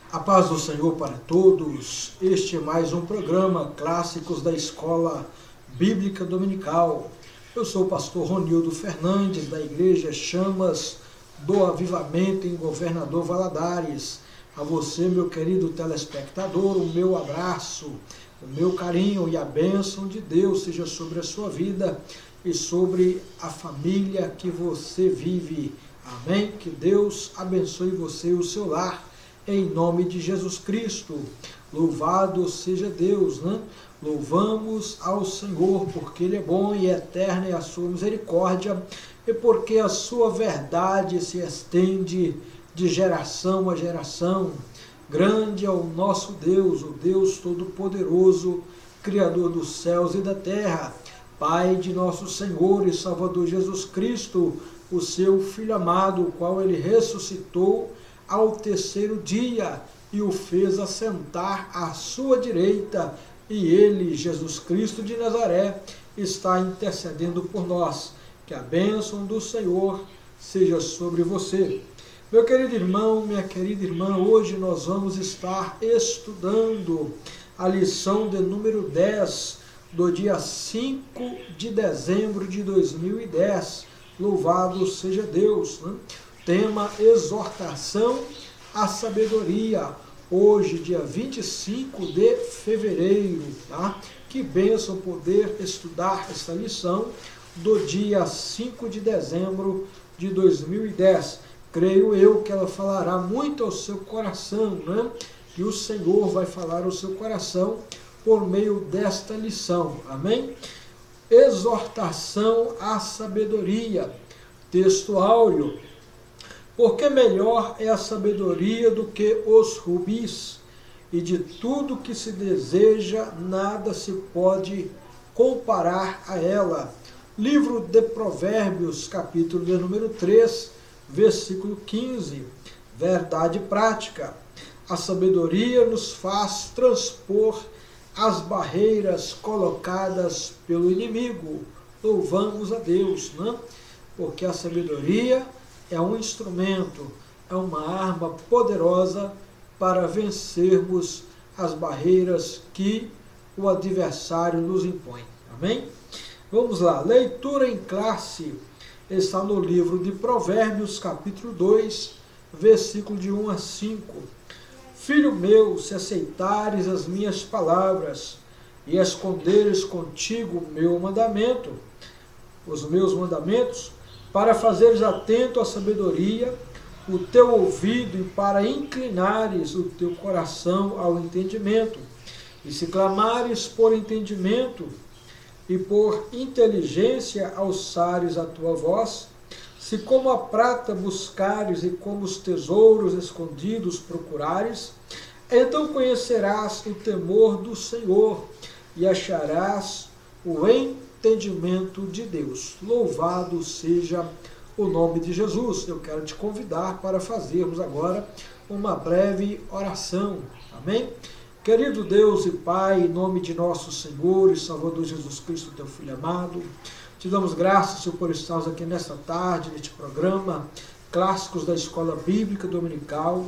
A paz do Senhor para todos. Este é mais um programa Clássicos da Escola Bíblica Dominical. Eu sou o pastor Ronildo Fernandes, da Igreja Chamas do Avivamento em Governador Valadares. A você, meu querido telespectador, o meu abraço, o meu carinho e a bênção de Deus seja sobre a sua vida e sobre a família que você vive. Amém? Que Deus abençoe você e o seu lar. Em nome de Jesus Cristo, louvado seja Deus, né? Louvamos ao Senhor, porque Ele é bom e eterna é a sua misericórdia, e porque a sua verdade se estende de geração a geração. Grande é o nosso Deus, o Deus Todo-Poderoso, Criador dos céus e da terra, Pai de nosso Senhor e Salvador Jesus Cristo, o seu Filho amado, o qual Ele ressuscitou ao terceiro dia e o fez assentar à sua direita, e ele, Jesus Cristo de Nazaré, está intercedendo por nós. Que a bênção do Senhor seja sobre você. Meu querido irmão, minha querida irmã, hoje nós vamos estar estudando a lição de número 10 do dia 5 de dezembro de 2010. Louvado seja Deus, né? Tema: exortação à sabedoria. Hoje, dia 25 de fevereiro, tá? Que bênção poder estudar essa lição do dia 5 de dezembro de 2010. Creio eu que ela falará muito ao seu coração, né? Que o Senhor vai falar ao seu coração por meio desta lição. Amém? Exortação à sabedoria. Texto áureo. Porque melhor é a sabedoria do que os rubis, e de tudo que se deseja, nada se pode comparar a ela. Livro de Provérbios, capítulo de número 3, versículo 15. Verdade prática. A sabedoria nos faz transpor as barreiras colocadas pelo inimigo. Louvamos a Deus, né? Porque a sabedoria é um instrumento, é uma arma poderosa para vencermos as barreiras que o adversário nos impõe. Amém? Vamos lá, leitura em classe está no livro de Provérbios, capítulo 2, versículo de 1 a 5. Filho meu, se aceitares as minhas palavras e esconderes contigo os meus mandamentos, para fazeres atento à sabedoria o teu ouvido e para inclinares o teu coração ao entendimento, e se clamares por entendimento e por inteligência alçares a tua voz, se como a prata buscares e como os tesouros escondidos procurares, então conhecerás o temor do Senhor e acharás o entendimento de Deus. Louvado seja o nome de Jesus. Eu quero te convidar para fazermos agora uma breve oração. Amém? Querido Deus e Pai, em nome de nosso Senhor e Salvador Jesus Cristo, teu Filho amado, te damos graças, Senhor, por estarmos aqui nesta tarde, neste programa Clássicos da Escola Bíblica Dominical,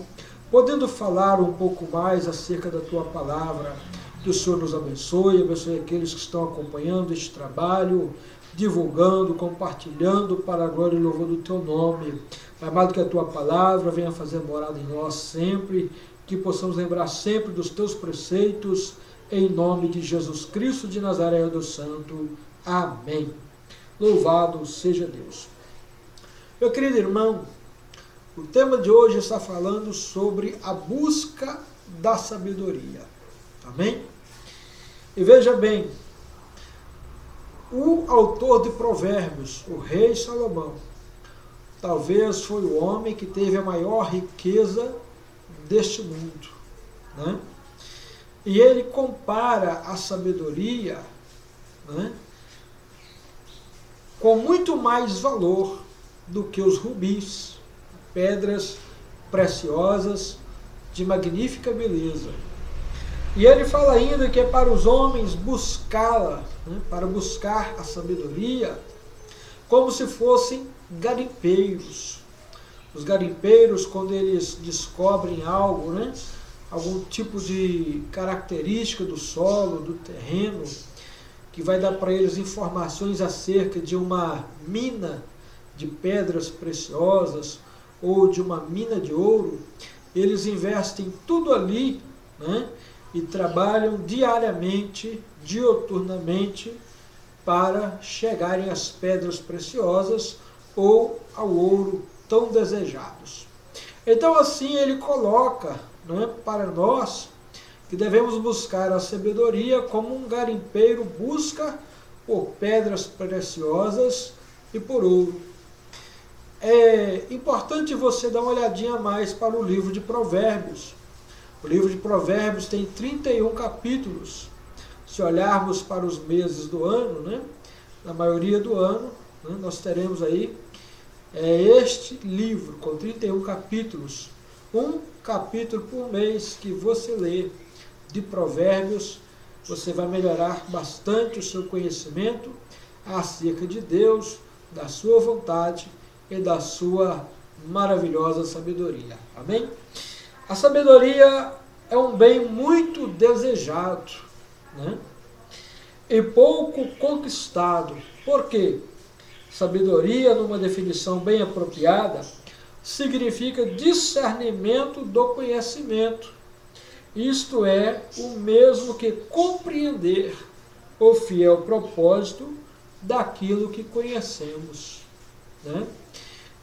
podendo falar um pouco mais acerca da tua palavra. Que o Senhor nos abençoe aqueles que estão acompanhando este trabalho, divulgando, compartilhando para a glória e louvor do teu nome. Pai amado, que a tua palavra venha fazer morada em nós sempre, que possamos lembrar sempre dos teus preceitos, em nome de Jesus Cristo de Nazaré do Santo. Amém. Louvado seja Deus. Meu querido irmão, o tema de hoje está falando sobre a busca da sabedoria. Amém? E veja bem, o autor de Provérbios, o rei Salomão, talvez foi o homem que teve a maior riqueza deste mundo, né? E ele compara a sabedoria, né, com muito mais valor do que os rubis, pedras preciosas de magnífica beleza. E ele fala ainda que é para os homens buscá-la, né, para buscar a sabedoria, como se fossem garimpeiros. Os garimpeiros, quando eles descobrem algo, né, algum tipo de característica do solo, do terreno, que vai dar para eles informações acerca de uma mina de pedras preciosas ou de uma mina de ouro, eles investem tudo ali, né, e trabalham diariamente, dioturnamente, para chegarem às pedras preciosas ou ao ouro tão desejados. Então assim ele coloca, né, para nós que devemos buscar a sabedoria como um garimpeiro busca por pedras preciosas e por ouro. É importante você dar uma olhadinha a mais para o livro de Provérbios. O livro de Provérbios tem 31 capítulos. Se olharmos para os meses do ano, né, na maioria do ano, né, nós teremos aí este livro com 31 capítulos. Um capítulo por mês que você lê de Provérbios, você vai melhorar bastante o seu conhecimento acerca de Deus, da sua vontade e da sua maravilhosa sabedoria. Amém? A sabedoria é um bem muito desejado, né, e pouco conquistado. Por quê? Sabedoria, numa definição bem apropriada, significa discernimento do conhecimento. Isto é o mesmo que compreender o fiel propósito daquilo que conhecemos, né?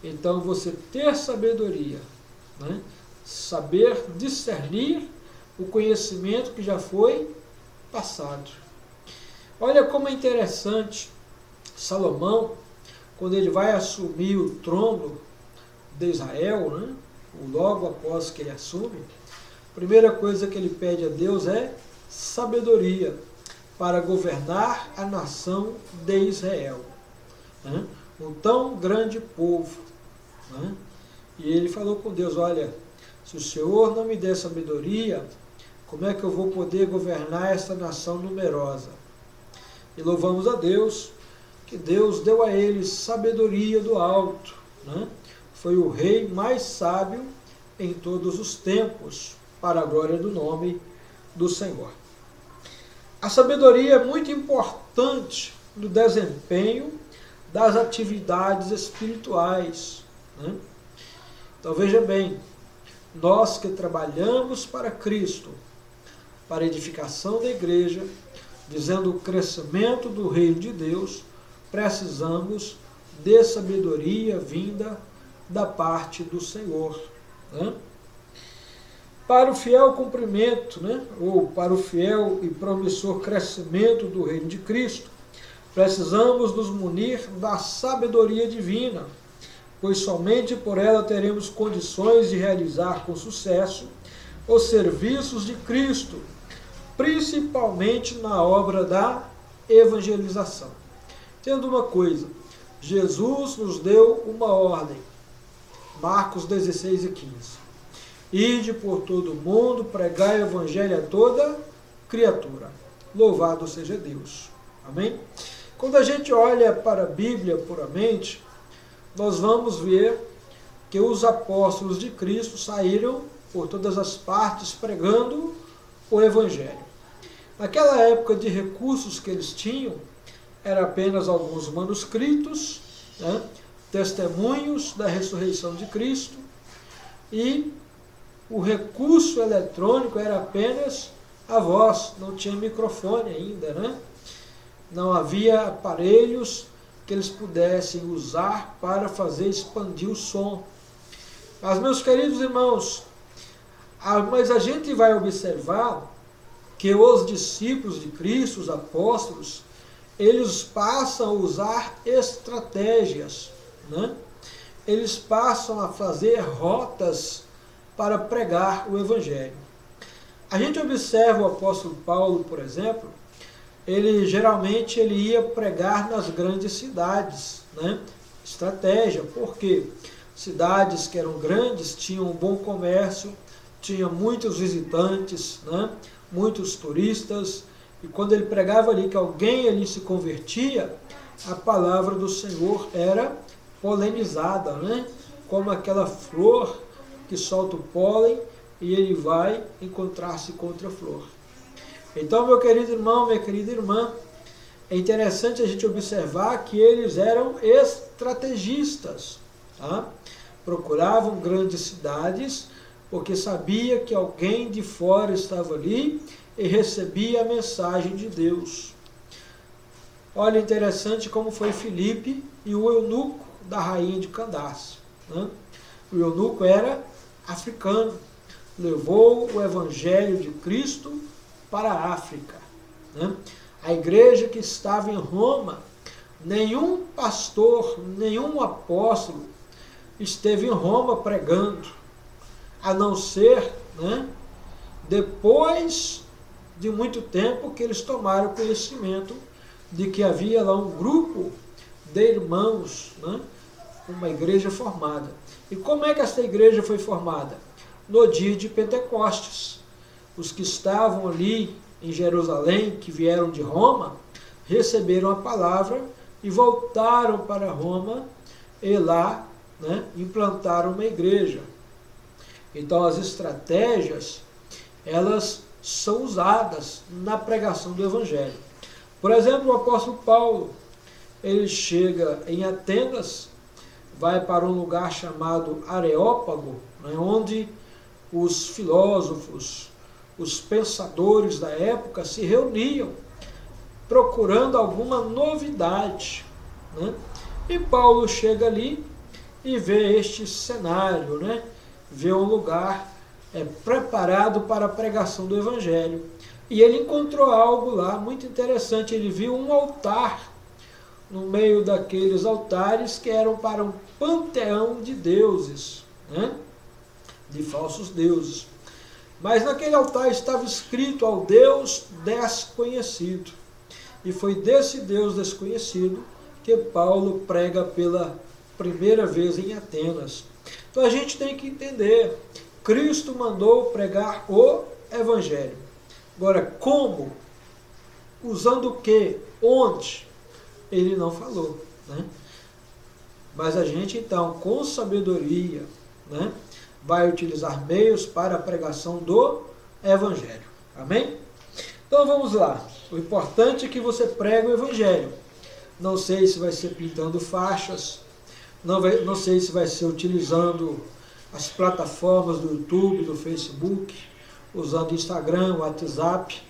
Então, você ter sabedoria, né, saber discernir o conhecimento que já foi passado. Olha como é interessante Salomão, quando ele vai assumir o trono de Israel, né, logo após que ele assume, a primeira coisa que ele pede a Deus é sabedoria para governar a nação de Israel, né, um tão grande povo, né? E ele falou com Deus: olha, se o Senhor não me der sabedoria, como é que eu vou poder governar essa nação numerosa? E louvamos a Deus, que Deus deu a ele sabedoria do alto, né? Foi o rei mais sábio em todos os tempos, para a glória do nome do Senhor. A sabedoria é muito importante no desempenho das atividades espirituais, né? Então veja bem, nós que trabalhamos para Cristo, para a edificação da igreja, dizendo o crescimento do reino de Deus, precisamos de sabedoria vinda da parte do Senhor, né? Para o fiel cumprimento, né, ou para o fiel e promissor crescimento do reino de Cristo, precisamos nos munir da sabedoria divina, pois somente por ela teremos condições de realizar com sucesso os serviços de Cristo, principalmente na obra da evangelização. Entenda uma coisa, Jesus nos deu uma ordem, Marcos 16 e 15. Ide por todo o mundo, pregai o evangelho a toda criatura. Louvado seja Deus. Amém? Quando a gente olha para a Bíblia puramente, nós vamos ver que os apóstolos de Cristo saíram por todas as partes pregando o evangelho. Naquela época de recursos que eles tinham, eram apenas alguns manuscritos, né, testemunhos da ressurreição de Cristo, e o recurso eletrônico era apenas a voz, não tinha microfone ainda, né? Não havia aparelhos que eles pudessem usar para fazer expandir o som. Mas, meus queridos irmãos, mas a gente vai observar que os discípulos de Cristo, os apóstolos, eles passam a usar estratégias, né? Eles passam a fazer rotas para pregar o evangelho. A gente observa o apóstolo Paulo, por exemplo, geralmente ele ia pregar nas grandes cidades, né? Estratégia, porque cidades que eram grandes tinham um bom comércio, tinha muitos visitantes, né? Muitos turistas, e quando ele pregava ali que alguém ali se convertia, a palavra do Senhor era polinizada, né? Como aquela flor que solta o pólen e ele vai encontrar-se com outra flor. Então, meu querido irmão, minha querida irmã, é interessante a gente observar que eles eram estrategistas, tá? Procuravam grandes cidades, porque sabia que alguém de fora estava ali e recebia a mensagem de Deus. Olha, interessante como foi Filipe e o eunuco da rainha de Candace, né? O eunuco era africano, levou o evangelho de Cristo para a África, né? A igreja que estava em Roma, nenhum pastor, nenhum apóstolo esteve em Roma pregando, a não ser, né, depois de muito tempo que eles tomaram conhecimento de que havia lá um grupo de irmãos, né, uma igreja formada. E como é que essa igreja foi formada? No dia de Pentecostes. Os que estavam ali em Jerusalém, que vieram de Roma, receberam a palavra e voltaram para Roma e lá, né, implantaram uma igreja. Então as estratégias, elas são usadas na pregação do Evangelho. Por exemplo, o apóstolo Paulo, ele chega em Atenas, vai para um lugar chamado Areópago, né, onde os filósofos, os pensadores da época se reuniam, procurando alguma novidade, né? E Paulo chega ali e vê este cenário, né? Vê um lugar preparado para a pregação do Evangelho. E ele encontrou algo lá muito interessante. Ele viu um altar no meio daqueles altares que eram para um panteão de deuses, né? De falsos deuses. Mas naquele altar estava escrito ao Deus desconhecido. E foi desse Deus desconhecido que Paulo prega pela primeira vez em Atenas. Então a gente tem que entender, Cristo mandou pregar o Evangelho. Agora, como? Usando o quê? Onde? Ele não falou, né? Mas a gente então, com sabedoria, né, vai utilizar meios para a pregação do Evangelho. Amém? Então vamos lá. O importante é que você pregue o Evangelho. Não sei se vai ser pintando faixas, não sei se vai ser utilizando as plataformas do YouTube, do Facebook, usando Instagram, WhatsApp.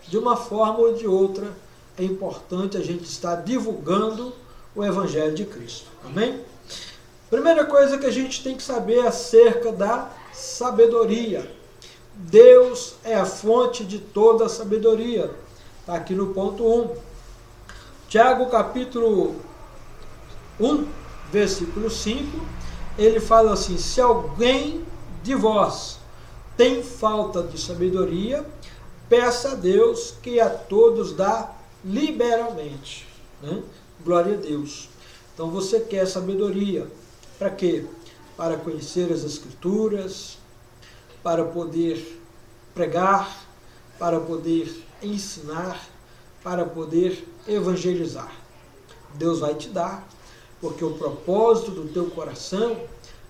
De uma forma ou de outra, é importante a gente estar divulgando o Evangelho de Cristo. Amém? Primeira coisa que a gente tem que saber acerca da sabedoria. Deus é a fonte de toda a sabedoria. Está aqui no ponto 1. Tiago capítulo 1, versículo 5, ele fala assim: se alguém de vós tem falta de sabedoria, peça a Deus que a todos dá liberalmente, né? Glória a Deus. Então você quer sabedoria. Para quê? Para conhecer as Escrituras, para poder pregar, para poder ensinar, para poder evangelizar. Deus vai te dar, porque o propósito do teu coração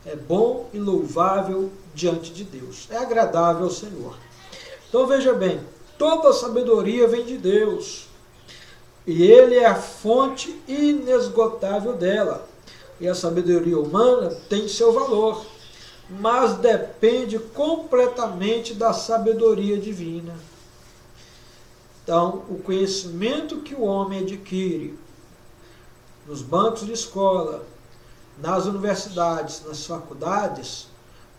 é bom e louvável diante de Deus. É agradável ao Senhor. Então veja bem, toda a sabedoria vem de Deus. E Ele é a fonte inesgotável dela. E a sabedoria humana tem seu valor, mas depende completamente da sabedoria divina. Então, o conhecimento que o homem adquire nos bancos de escola, nas universidades, nas faculdades,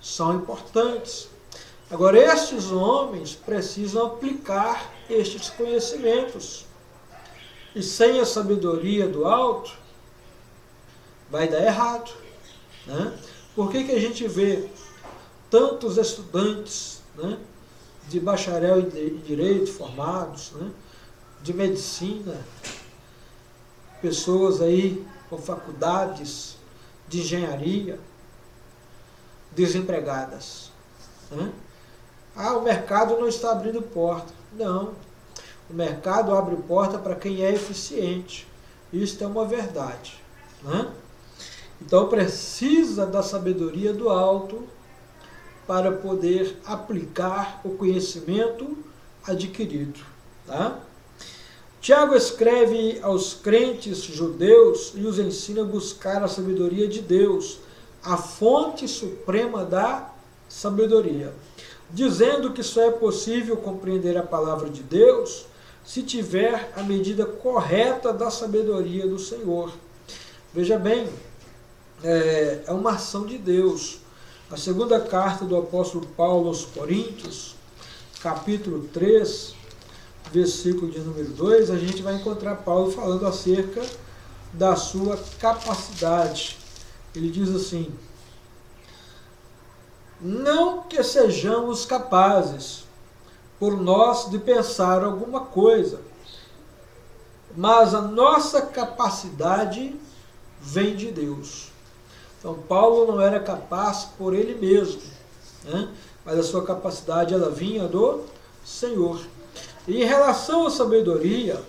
são importantes. Agora, estes homens precisam aplicar estes conhecimentos. E sem a sabedoria do alto, vai dar errado, né? Por que a gente vê tantos estudantes, né, de bacharel em direito formados, né, de medicina, pessoas aí com faculdades de engenharia, desempregadas, né? O mercado não está abrindo porta. Não, o mercado abre porta para quem é eficiente. Isto é uma verdade, né? Então precisa da sabedoria do alto para poder aplicar o conhecimento adquirido. Tá? Tiago escreve aos crentes judeus e os ensina a buscar a sabedoria de Deus, a fonte suprema da sabedoria, dizendo que só é possível compreender a palavra de Deus se tiver a medida correta da sabedoria do Senhor. Veja bem, é uma ação de Deus. A segunda carta do apóstolo Paulo aos Coríntios, capítulo 3, versículo de número 2, a gente vai encontrar Paulo falando acerca da sua capacidade. Ele diz assim: não que sejamos capazes por nós de pensar alguma coisa, mas a nossa capacidade vem de Deus. Então Paulo não era capaz por ele mesmo, né? Mas a sua capacidade ela vinha do Senhor. E em relação à sabedoria,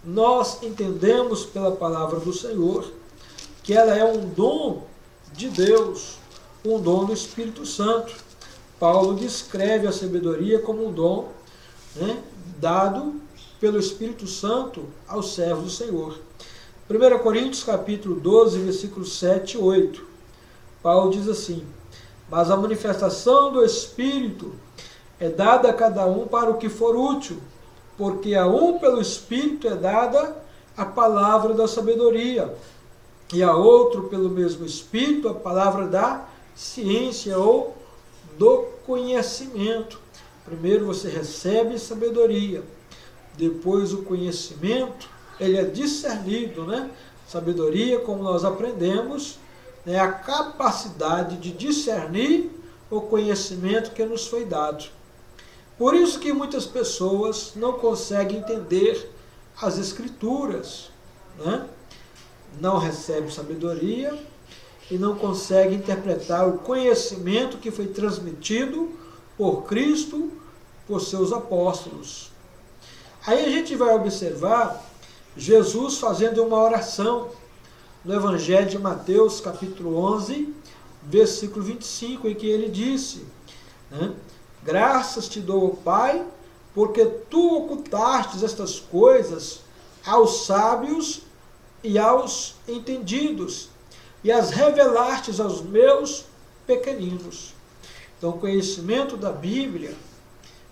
nós entendemos pela palavra do Senhor que ela é um dom de Deus, um dom do Espírito Santo. Paulo descreve a sabedoria como um dom, né, dado pelo Espírito Santo aos servos do Senhor. 1 Coríntios capítulo 12, versículos 7 e 8. Paulo diz assim: mas a manifestação do Espírito é dada a cada um para o que for útil, porque a um pelo Espírito é dada a palavra da sabedoria, e a outro pelo mesmo Espírito a palavra da ciência ou do conhecimento. Primeiro você recebe sabedoria, depois o conhecimento, ele é discernido, né? Sabedoria, como nós aprendemos, é a capacidade de discernir o conhecimento que nos foi dado. Por isso que muitas pessoas não conseguem entender as Escrituras, né? Não recebem sabedoria e não conseguem interpretar o conhecimento que foi transmitido por Cristo, por seus apóstolos. Aí a gente vai observar Jesus fazendo uma oração no Evangelho de Mateus, capítulo 11, versículo 25, em que ele disse, né, graças te dou, Pai, porque tu ocultastes estas coisas aos sábios e aos entendidos, e as revelaste aos meus pequeninos. Então, o conhecimento da Bíblia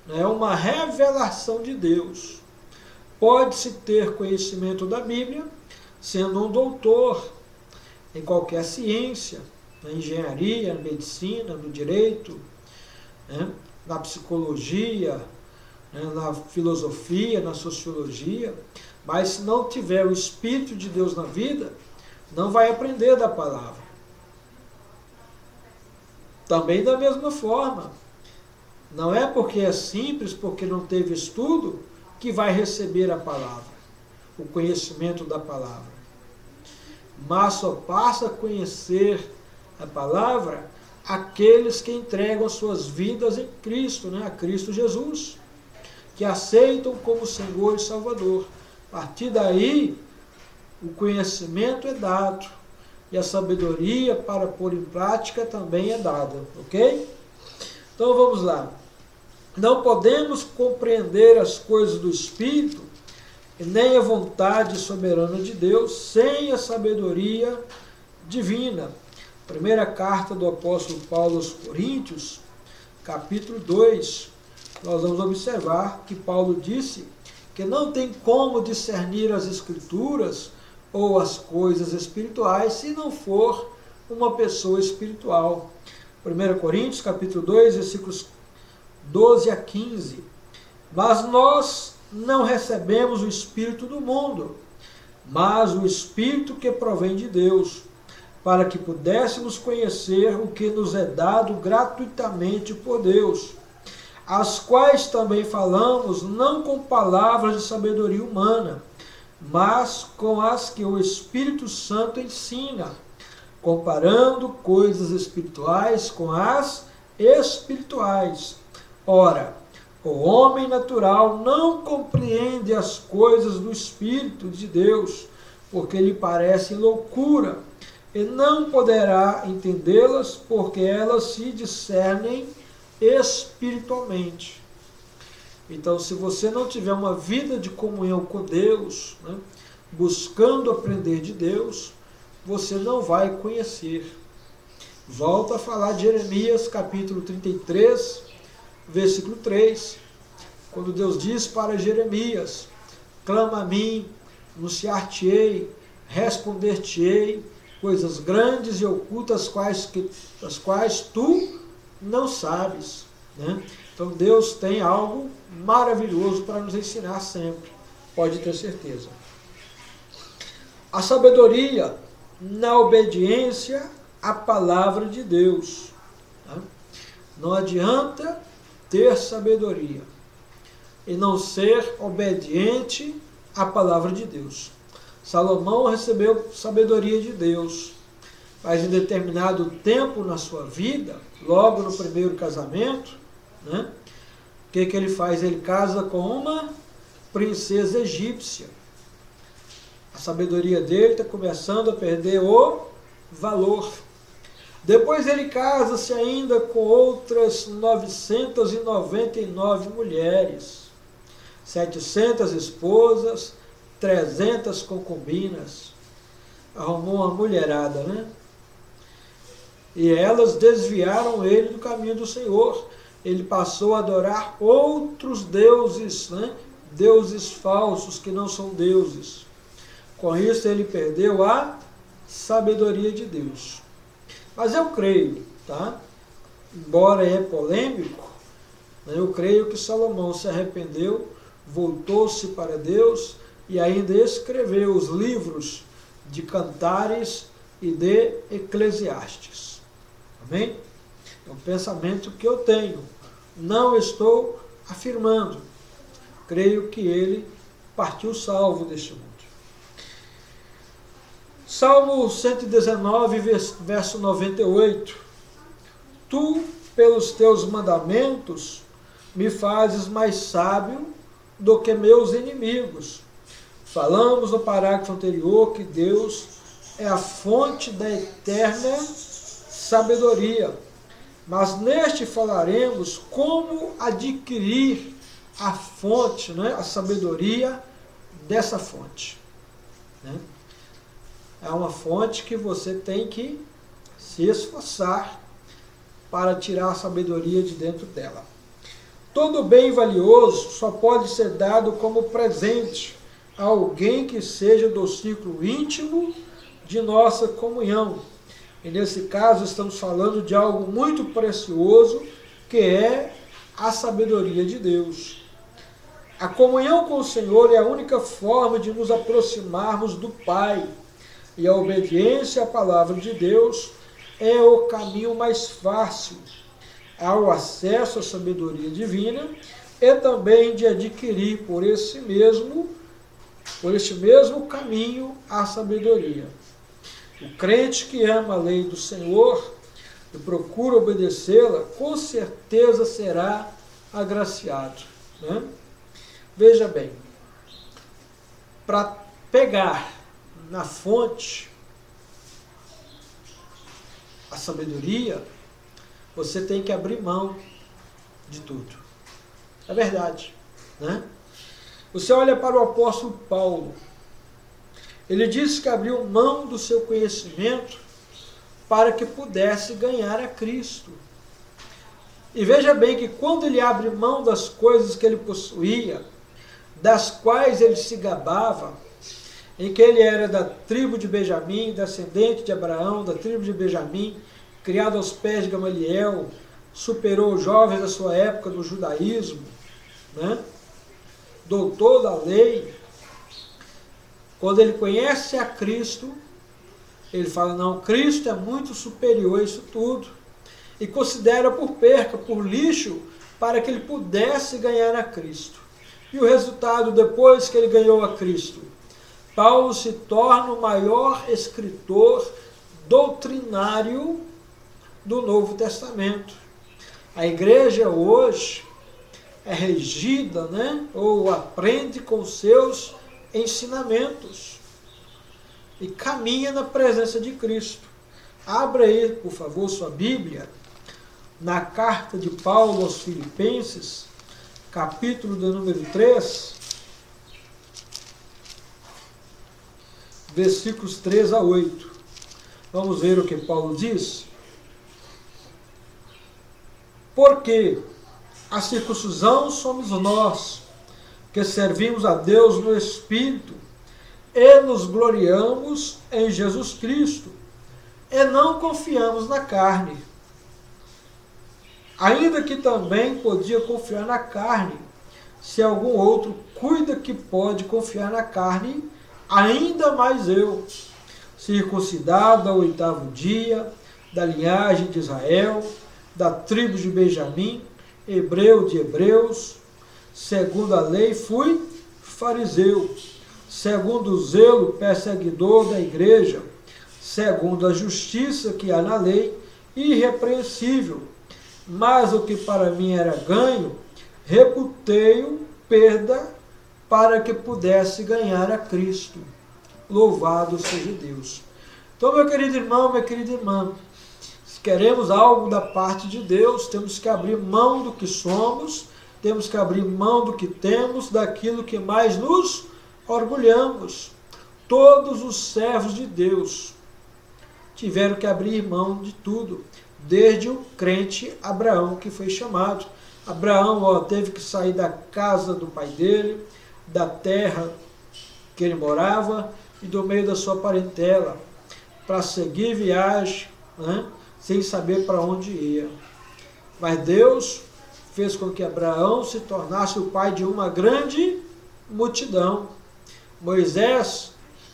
é uma revelação de Deus. Pode-se ter conhecimento da Bíblia sendo um doutor em qualquer ciência, na engenharia, na medicina, no direito, né, na psicologia, né, na filosofia, na sociologia, mas se não tiver o Espírito de Deus na vida, não vai aprender da palavra. Também da mesma forma, não é porque é simples, porque não teve estudo, que vai receber a palavra, o conhecimento da palavra. Mas só passa a conhecer a palavra aqueles que entregam suas vidas em Cristo, né? A Cristo Jesus, que aceitam como Senhor e Salvador. A partir daí, o conhecimento é dado e a sabedoria para pôr em prática também é dada, ok? Então vamos lá. Não podemos compreender as coisas do Espírito e nem a vontade soberana de Deus sem a sabedoria divina. Primeira carta do apóstolo Paulo aos Coríntios, capítulo 2, nós vamos observar que Paulo disse que não tem como discernir as Escrituras ou as coisas espirituais se não for uma pessoa espiritual. 1 Coríntios, capítulo 2, versículos 12 a 15. Mas nós não recebemos o Espírito do mundo, mas o Espírito que provém de Deus, para que pudéssemos conhecer o que nos é dado gratuitamente por Deus, as quais também falamos não com palavras de sabedoria humana, mas com as que o Espírito Santo ensina, comparando coisas espirituais com as espirituais. Ora, o homem natural não compreende as coisas do Espírito de Deus, porque lhe parecem loucura, e não poderá entendê-las, porque elas se discernem espiritualmente. Então, se você não tiver uma vida de comunhão com Deus, né, buscando aprender de Deus, você não vai conhecer. Volto a falar de Jeremias, capítulo 33, versículo 3, quando Deus diz para Jeremias: clama a mim, anunciar-te-ei, responder-te-ei, coisas grandes e ocultas das quais tu não sabes. Né? Então Deus tem algo maravilhoso para nos ensinar sempre, pode ter certeza. A sabedoria na obediência à palavra de Deus. Tá? Não adianta ter sabedoria e não ser obediente à palavra de Deus. Salomão recebeu sabedoria de Deus, mas em determinado tempo na sua vida, logo no primeiro casamento, né, o que ele faz? Ele casa com uma princesa egípcia. A sabedoria dele está começando a perder o valor. Depois ele casa-se ainda com outras 999 mulheres, 700 esposas, 300 concubinas. Arrumou uma mulherada, né? E elas desviaram ele do caminho do Senhor. Ele passou a adorar outros deuses, né? Deuses falsos que não são deuses. Com isso ele perdeu a sabedoria de Deus. Mas eu creio, tá? Embora é polêmico, eu creio que Salomão se arrependeu, voltou-se para Deus e ainda escreveu os livros de Cantares e de Eclesiastes. Amém? É um pensamento que eu tenho. Não estou afirmando. Creio que ele partiu salvo deste mundo. Salmo 119, verso 98. Tu, pelos teus mandamentos, me fazes mais sábio do que meus inimigos. Falamos no parágrafo anterior que Deus é a fonte da eterna sabedoria. Mas neste falaremos como adquirir a fonte, né, a sabedoria dessa fonte. Né? É uma fonte que você tem que se esforçar para tirar a sabedoria de dentro dela. Todo bem valioso só pode ser dado como presente a alguém que seja do círculo íntimo de nossa comunhão. E nesse caso estamos falando de algo muito precioso, que é a sabedoria de Deus. A comunhão com o Senhor é a única forma de nos aproximarmos do Pai. E a obediência à palavra de Deus é o caminho mais fácil ao acesso à sabedoria divina e também de adquirir por este mesmo caminho a sabedoria. O crente que ama a lei do Senhor e procura obedecê-la, com certeza será agraciado. Né? Veja bem, para pegar na fonte a sabedoria, você tem que abrir mão de tudo. É verdade. Né? Você olha para o apóstolo Paulo. Ele disse que abriu mão do seu conhecimento para que pudesse ganhar a Cristo. E veja bem que quando ele abre mão das coisas que ele possuía, das quais ele se gabava, em que ele era da tribo de Benjamim, descendente de Abraão, da tribo de Benjamim, criado aos pés de Gamaliel, superou os jovens da sua época no judaísmo, né? Doutor da lei. Quando ele conhece a Cristo, ele fala, não, Cristo é muito superior a isso tudo, e considera por perca, por lixo, para que ele pudesse ganhar a Cristo. E o resultado, depois que ele ganhou a Cristo, Paulo se torna o maior escritor doutrinário do Novo Testamento. A igreja hoje é regida, né, ou aprende com seus ensinamentos. e caminha na presença de Cristo. Abra aí, por favor, sua Bíblia, na carta de Paulo aos Filipenses, capítulo de número 3, versículos 3 a 8. Vamos ver o que Paulo diz. Porque a circuncisão somos nós, que servimos a Deus no Espírito, e nos gloriamos em Jesus Cristo, e não confiamos na carne. Ainda que também podia confiar na carne, se algum outro cuida que pode confiar na carne, ainda mais eu, circuncidado ao 8º dia, da linhagem de Israel, da tribo de Benjamim, hebreu de hebreus, segundo a lei fui fariseu, segundo o zelo perseguidor da igreja, segundo a justiça que há na lei, irrepreensível. Mas o que para mim era ganho, reputei-o perda para que pudesse ganhar a Cristo. Louvado seja Deus. Então, meu querido irmão, minha querida irmã, se queremos algo da parte de Deus, temos que abrir mão do que somos, temos que abrir mão do que temos, daquilo que mais nos orgulhamos. Todos os servos de Deus tiveram que abrir mão de tudo, desde o crente Abraão, que foi chamado. Abraão teve que sair da casa do pai dele, da terra que ele morava e do meio da sua parentela, para seguir viagem, sem saber para onde ia. Mas Deus fez com que Abraão se tornasse o pai de uma grande multidão. Moisés,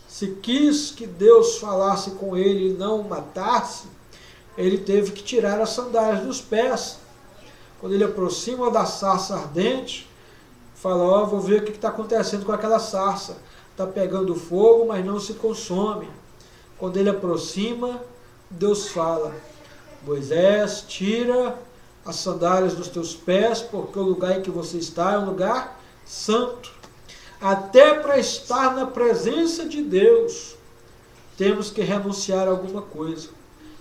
se quis que Deus falasse com ele e não o matasse, ele teve que tirar as sandálias dos pés. Quando ele aproxima da sarça ardente, fala, vou ver o que está acontecendo com aquela sarça. Está pegando fogo, mas não se consome. Quando ele aproxima, Deus fala, Moisés, tira as sandálias dos teus pés, porque o lugar em que você está é um lugar santo. Até para estar na presença de Deus, temos que renunciar a alguma coisa.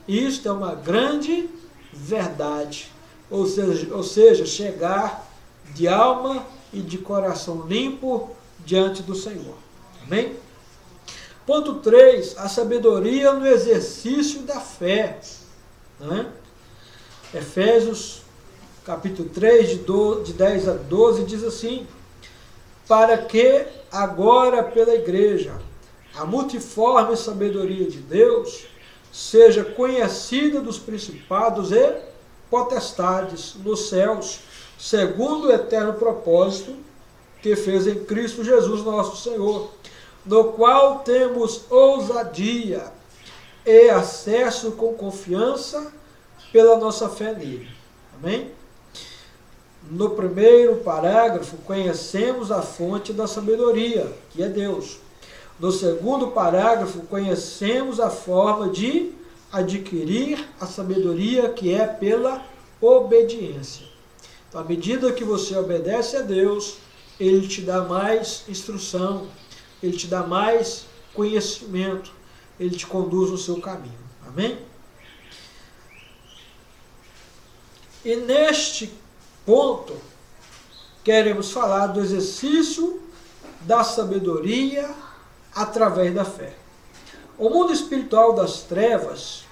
Isto é uma grande verdade. Ou seja, chegar de alma e de coração limpo diante do Senhor. Amém? Ponto 3, a sabedoria no exercício da fé. Efésios, capítulo 3, de 10 a 12, diz assim, para que agora pela igreja a multiforme sabedoria de Deus seja conhecida dos principados e potestades nos céus, segundo o eterno propósito que fez em Cristo Jesus nosso Senhor, no qual temos ousadia e acesso com confiança pela nossa fé nele. Amém? No primeiro parágrafo, conhecemos a fonte da sabedoria, que é Deus. No segundo parágrafo, conhecemos a forma de adquirir a sabedoria, que é pela obediência. Então, à medida que você obedece a Deus, Ele te dá mais instrução, Ele te dá mais conhecimento, Ele te conduz no seu caminho. Amém? E neste ponto, queremos falar do exercício da sabedoria através da fé. O mundo espiritual das trevas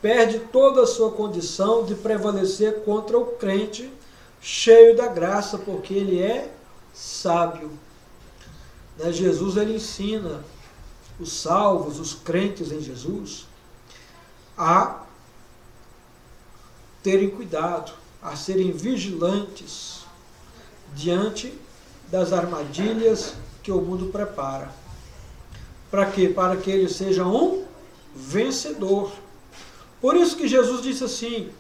perde toda a sua condição de prevalecer contra o crente cheio da graça, porque ele é sábio. Jesus, ele ensina os salvos, os crentes em Jesus, a terem cuidado, a serem vigilantes diante das armadilhas que o mundo prepara. Para quê? Para que ele seja um vencedor. Por isso que Jesus disse assim,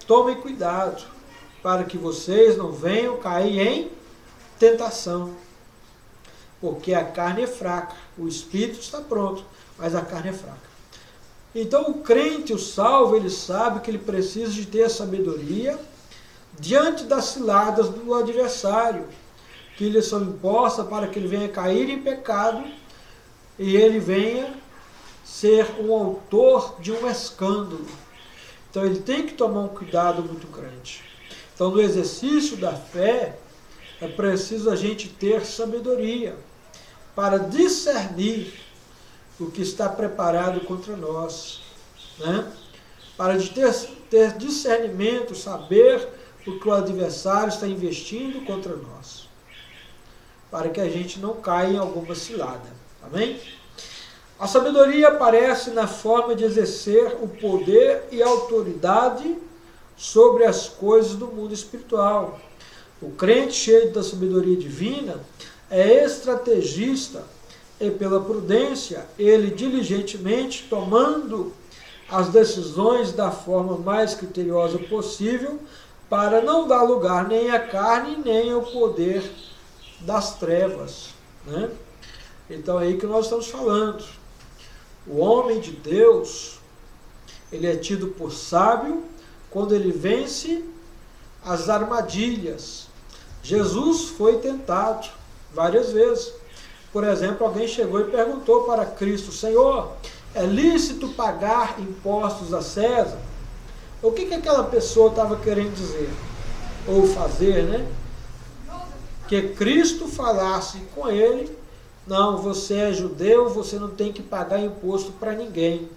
tomem cuidado, para que vocês não venham cair em tentação. Porque a carne é fraca, o espírito está pronto, mas a carne é fraca. Então o crente, o salvo, ele sabe que ele precisa de ter a sabedoria diante das ciladas do adversário. que lhe são impostas para que ele venha cair em pecado e ele venha ser um autor de um escândalo. Então ele tem que tomar um cuidado muito grande. Então no exercício da fé é preciso a gente ter sabedoria para discernir o que está preparado contra nós, né? Para de ter discernimento, saber o que o adversário está investindo contra nós, para que a gente não caia em alguma cilada. Amém? A sabedoria aparece na forma de exercer o poder e a autoridade sobre as coisas do mundo espiritual. O crente cheio da sabedoria divina é estrategista e pela prudência ele diligentemente tomando as decisões da forma mais criteriosa possível para não dar lugar nem à carne nem ao poder das trevas, né? Então é aí que nós estamos falando. O homem de Deus, ele é tido por sábio quando ele vence as armadilhas. Jesus foi tentado várias vezes. Por exemplo, alguém chegou e perguntou para Cristo: Senhor, é lícito pagar impostos a César? O que aquela pessoa estava querendo dizer? Ou fazer, né? Que Cristo falasse com ele: não, você é judeu, você não tem que pagar imposto para ninguém.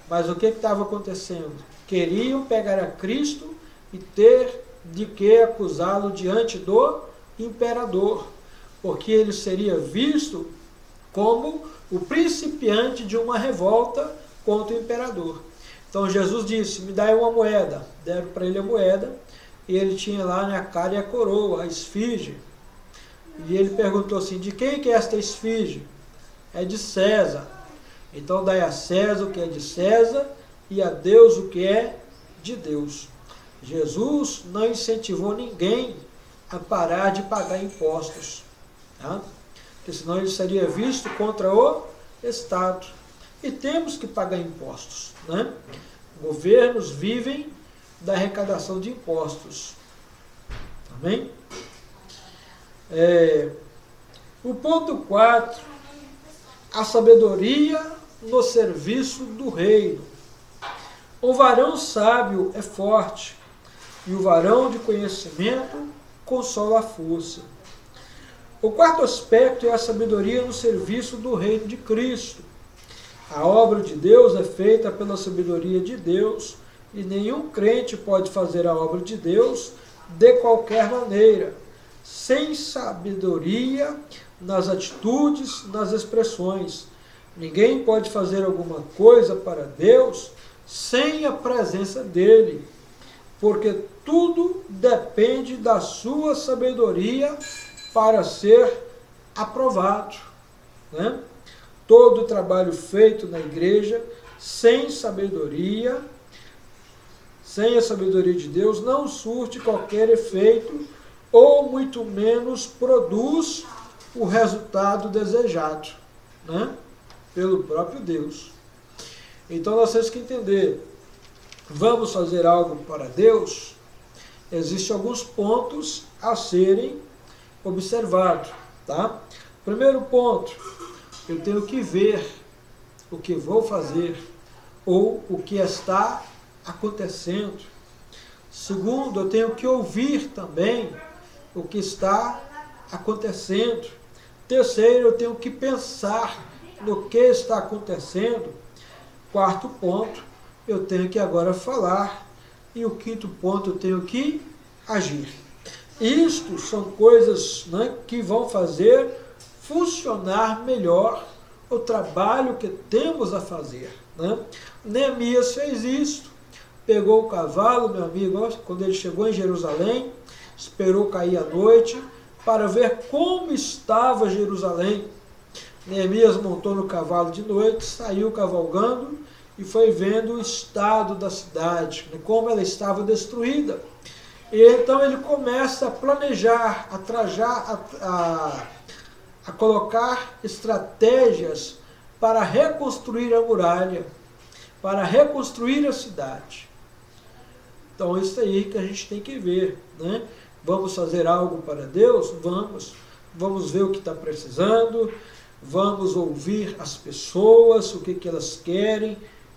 Mas o que estava acontecendo? Queriam pegar a Cristo e ter de que acusá-lo diante do imperador, porque ele seria visto como o principiante de uma revolta contra o imperador. Então Jesus disse: me dai uma moeda. Deram para ele a moeda, e ele tinha lá na cara a coroa, a esfinge. E ele perguntou assim: de quem que é esta esfinge? É de César. Então dai a César o que é de César e a Deus o que é de Deus. Jesus não incentivou ninguém a parar de pagar impostos, tá? Porque senão ele seria visto contra o Estado. E temos que pagar impostos, né? Governos vivem da arrecadação de impostos. Amém? O ponto 4, a sabedoria no serviço do reino. O varão sábio é forte, e o varão de conhecimento consola a força. O quarto aspecto é a sabedoria no serviço do reino de Cristo. A obra de Deus é feita pela sabedoria de Deus, e nenhum crente pode fazer a obra de Deus de qualquer maneira, sem sabedoria nas atitudes, nas expressões. Ninguém pode fazer alguma coisa para Deus sem a presença dele, porque tudo depende da sua sabedoria para ser aprovado, né? Todo trabalho feito na igreja sem sabedoria, sem a sabedoria de Deus, não surte qualquer efeito, ou muito menos produz o resultado desejado, né? Pelo próprio Deus. Então nós temos que entender, vamos fazer algo para Deus, existem alguns pontos a serem observados, tá? Primeiro ponto, eu tenho que ver o que vou fazer ou o que está acontecendo. Segundo, eu tenho que ouvir também o que está acontecendo. Terceiro, eu tenho que pensar no que está acontecendo. Quarto ponto, eu tenho que agora falar. E o quinto ponto, eu tenho que agir. Isto são coisas, né, que vão fazer funcionar melhor o trabalho que temos a fazer, né? Neemias fez isso. Pegou o cavalo, meu amigo, quando ele chegou em Jerusalém, esperou cair a noite para ver como estava Jerusalém. Neemias montou no cavalo de noite, saiu cavalgando e foi vendo o estado da cidade, como ela estava destruída. E então ele começa a planejar, a trajar, a colocar estratégias para reconstruir a muralha, para reconstruir a cidade. Então isso aí que a gente tem que ver, né? Vamos fazer algo para Deus? Vamos. Vamos ver o que está precisando, vamos ouvir as pessoas, o que elas querem,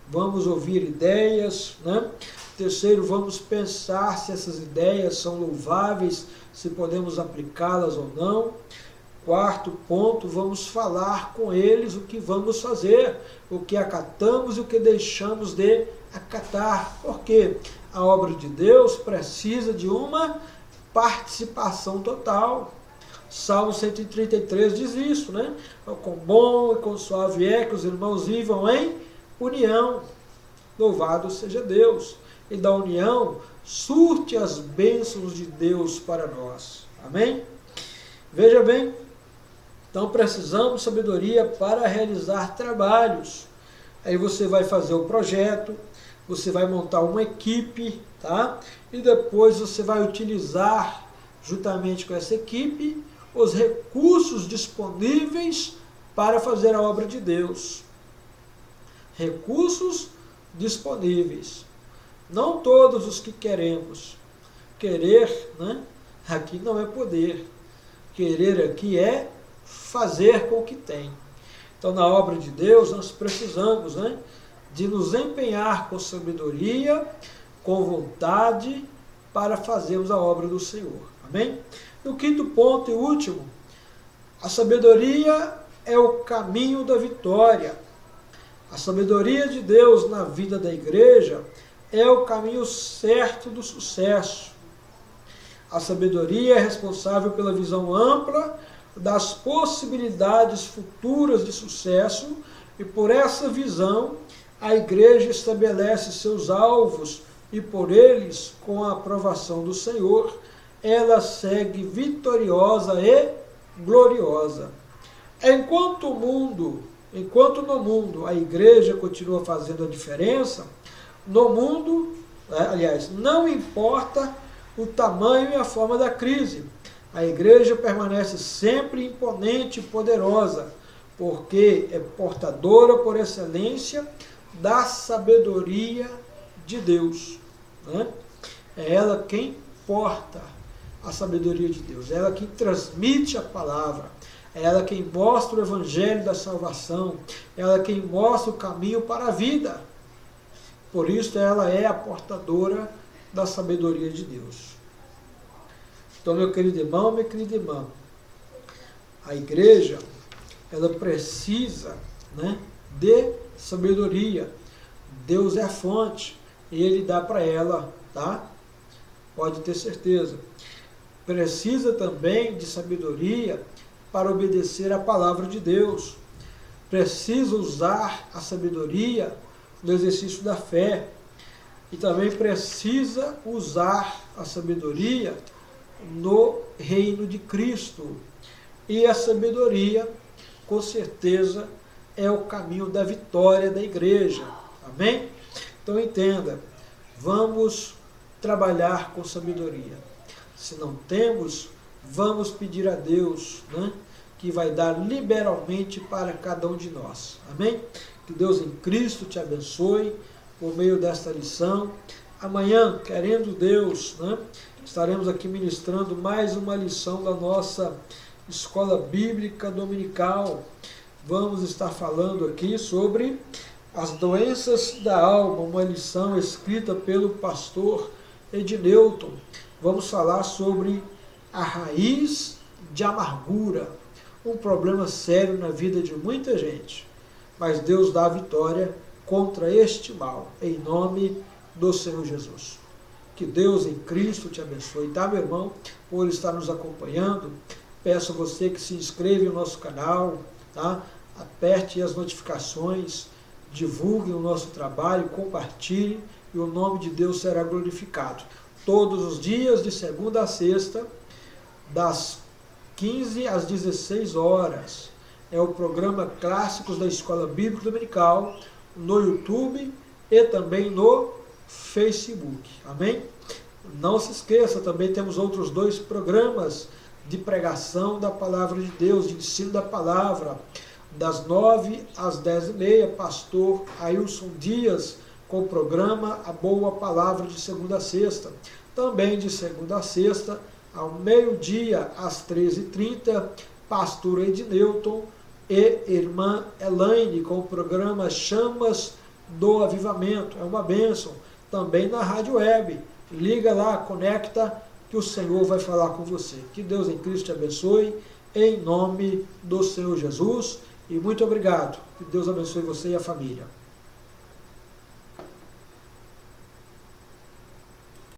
vamos ouvir ideias, né? Terceiro, vamos pensar se essas ideias são louváveis, se podemos aplicá-las ou não. Quarto ponto, vamos falar com eles o que vamos fazer, o que acatamos e o que deixamos de acatar. Porque a obra de Deus precisa de uma participação total. Salmo 133 diz isso, né? Quão bom e quão suave é que os irmãos vivam em união. Louvado seja Deus. E da união surte as bênçãos de Deus para nós. Amém? Veja bem, então precisamos de sabedoria para realizar trabalhos. Aí você vai fazer o projeto, você vai montar uma equipe, tá? E depois você vai utilizar, juntamente com essa equipe, os recursos disponíveis para fazer a obra de Deus. Recursos disponíveis. Não todos os que queremos. Querer, né? Aqui não é poder. Querer aqui é fazer com o que tem. Então, na obra de Deus, nós precisamos, né, de nos empenhar com sabedoria, com vontade, para fazermos a obra do Senhor. Amém? E o quinto ponto e último, a sabedoria é o caminho da vitória. A sabedoria de Deus na vida da igreja é o caminho certo do sucesso. A sabedoria é responsável pela visão ampla das possibilidades futuras de sucesso e por essa visão a igreja estabelece seus alvos e por eles, com a aprovação do Senhor, ela segue vitoriosa e gloriosa. Enquanto no mundo a igreja continua fazendo a diferença, no mundo, aliás, não importa o tamanho e a forma da crise, a igreja permanece sempre imponente e poderosa, porque é portadora por excelência da sabedoria de Deus. Né? É ela quem porta a sabedoria de Deus, é ela quem transmite a palavra, é ela quem mostra o evangelho da salvação, é ela quem mostra o caminho para a vida. Por isso ela é a portadora da sabedoria de Deus. Então, meu querido irmão, minha querida irmã, a igreja, ela precisa, né, de sabedoria. Deus é a fonte e Ele dá para ela, tá? Pode ter certeza. Precisa também de sabedoria para obedecer à palavra de Deus. Precisa usar a sabedoria no exercício da fé. E também precisa usar a sabedoria no reino de Cristo. E a sabedoria, com certeza, é o caminho da vitória da igreja. Amém? Então entenda, vamos trabalhar com sabedoria. Se não temos, vamos pedir a Deus, né, que vai dar liberalmente para cada um de nós. Amém? Que Deus em Cristo te abençoe por meio desta lição. Amanhã, querendo Deus, né, estaremos aqui ministrando mais uma lição da nossa Escola Bíblica Dominical. Vamos estar falando aqui sobre as doenças da alma, uma lição escrita pelo pastor Edneuton. Vamos falar sobre a raiz de amargura, um problema sério na vida de muita gente. Mas Deus dá a vitória contra este mal, em nome do Senhor Jesus. Que Deus em Cristo te abençoe, tá, meu irmão? Por estar nos acompanhando, peço a você que se inscreva no nosso canal, tá? Aperte as notificações, divulgue o nosso trabalho, compartilhe e o nome de Deus será glorificado. Todos os dias, de segunda a sexta, das 15 às 16 horas, é o programa Clássicos da Escola Bíblica Dominical, no YouTube e também no Facebook. Amém? Não se esqueça, também temos outros 2 programas de pregação da Palavra de Deus, de ensino da Palavra, das 9 às 10h30, pastor Ailson Dias, com o programa A Boa Palavra de segunda a sexta. Também de segunda a sexta, Ao meio-dia, às 13h30, pastor Edneuton e irmã Elaine, com o programa Chamas do Avivamento. É uma bênção. Também na rádio web. Liga lá, conecta, que o Senhor vai falar com você. Que Deus em Cristo te abençoe, em nome do Senhor Jesus. E muito obrigado. Que Deus abençoe você e a família.